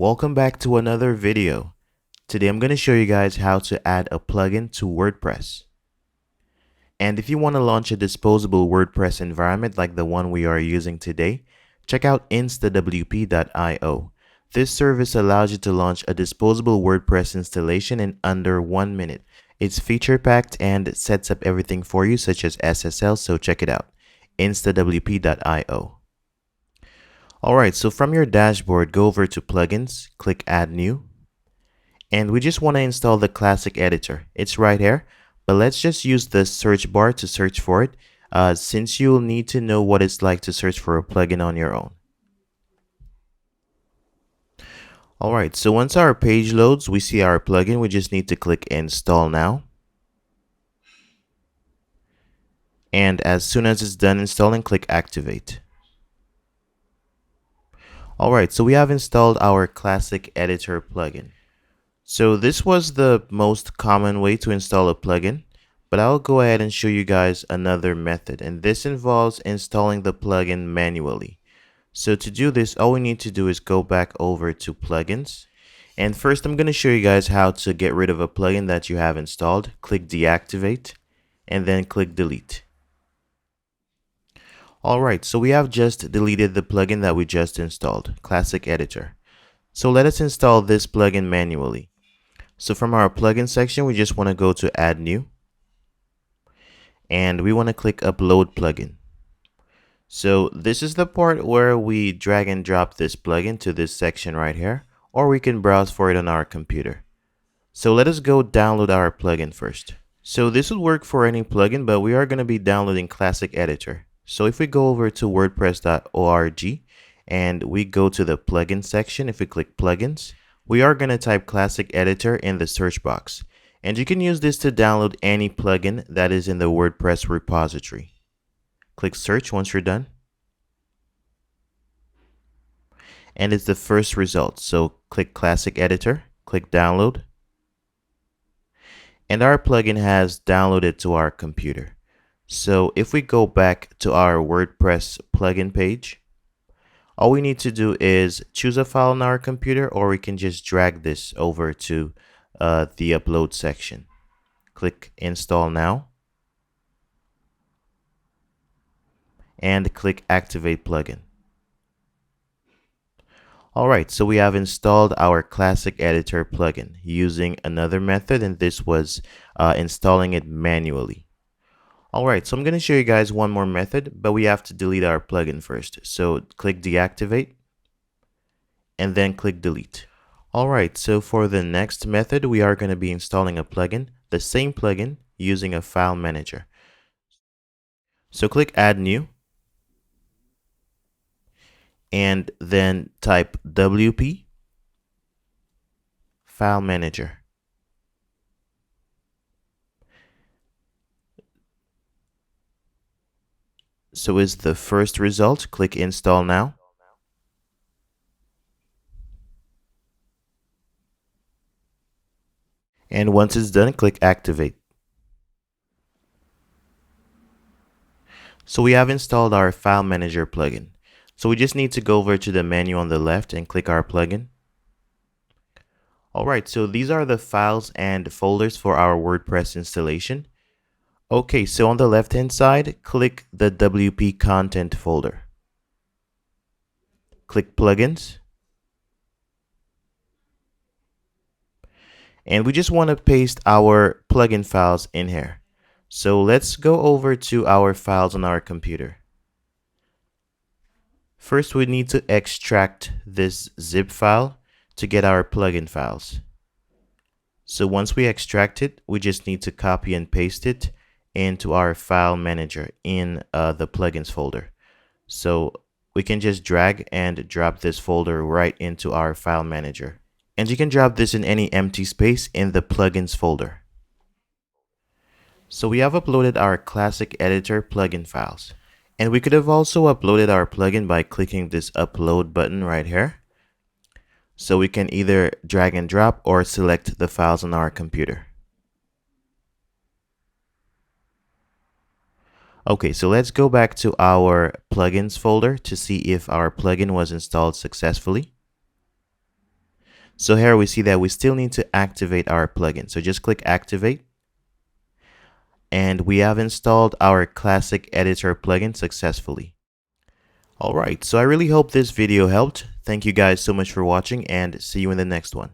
Welcome back to another video. Today I'm going to show you guys how to add a plugin to WordPress. And if you want to launch a disposable WordPress environment like the one we are using today, check out InstaWP.io. This service allows you to launch a disposable WordPress installation in under 1 minute. It's feature packed and sets up everything for you such as SSL, so check it out. InstaWP.io. Alright, so from your dashboard, go over to Plugins, click Add New, and we just want to install the classic editor. It's right here, but let's just use the search bar to search for it, since you'll need to know what it's like to search for a plugin on your own. Alright, so once our page loads, we see our plugin. We just need to click Install Now. And as soon as it's done installing, click Activate. Alright, so we have installed our classic editor plugin. So this was the most common way to install a plugin, but I'll go ahead and show you guys another method, and this involves installing the plugin manually. So to do this, all we need to do is go back over to plugins, and first I'm going to show you guys how to get rid of a plugin that you have installed. Click deactivate and then click delete. Alright, so we have just deleted the plugin that we just installed, Classic Editor. So let us install this plugin manually. So from our plugin section, we just want to go to Add New. And we want to click Upload Plugin. So this is the part where we drag and drop this plugin to this section right here, or we can browse for it on our computer. So let us go download our plugin first. So this would work for any plugin, but we are going to be downloading Classic Editor. So if we go over to WordPress.org and we go to the plugin section, if we click plugins, we are going to type Classic Editor in the search box. And you can use this to download any plugin that is in the WordPress repository. Click search once you're done. And it's the first result. So click Classic Editor, click download. And our plugin has downloaded to our computer. So if we go back to our WordPress plugin page, all we need to do is choose a file on our computer, or we can just drag this over to the upload section. Click Install Now and click Activate Plugin. Alright, so we have installed our Classic Editor plugin using another method, and this was installing it manually. Alright, so I'm going to show you guys one more method, but we have to delete our plugin first. So click deactivate and then click delete. Alright, so for the next method, we are going to be installing a plugin, the same plugin, using a file manager. So click Add New and then type WP File Manager. So is the first result. Click Install Now. And once it's done, click Activate. So we have installed our File Manager plugin. So we just need to go over to the menu on the left and click our plugin. Alright, so these are the files and folders for our WordPress installation. Okay, so on the left hand side, click the WP content folder. Click plugins. And we just want to paste our plugin files in here. So let's go over to our files on our computer. First, we need to extract this zip file to get our plugin files. So once we extract it, we just need to copy and paste it into our file manager in the plugins folder. So we can just drag and drop this folder right into our file manager. And you can drop this in any empty space in the plugins folder. So we have uploaded our Classic Editor plugin files. And we could have also uploaded our plugin by clicking this upload button right here. So we can either drag and drop or select the files on our computer. Okay, so let's go back to our plugins folder to see if our plugin was installed successfully. So here we see that we still need to activate our plugin. So just click activate. And we have installed our classic editor plugin successfully. Alright, so I really hope this video helped. Thank you guys so much for watching and see you in the next one.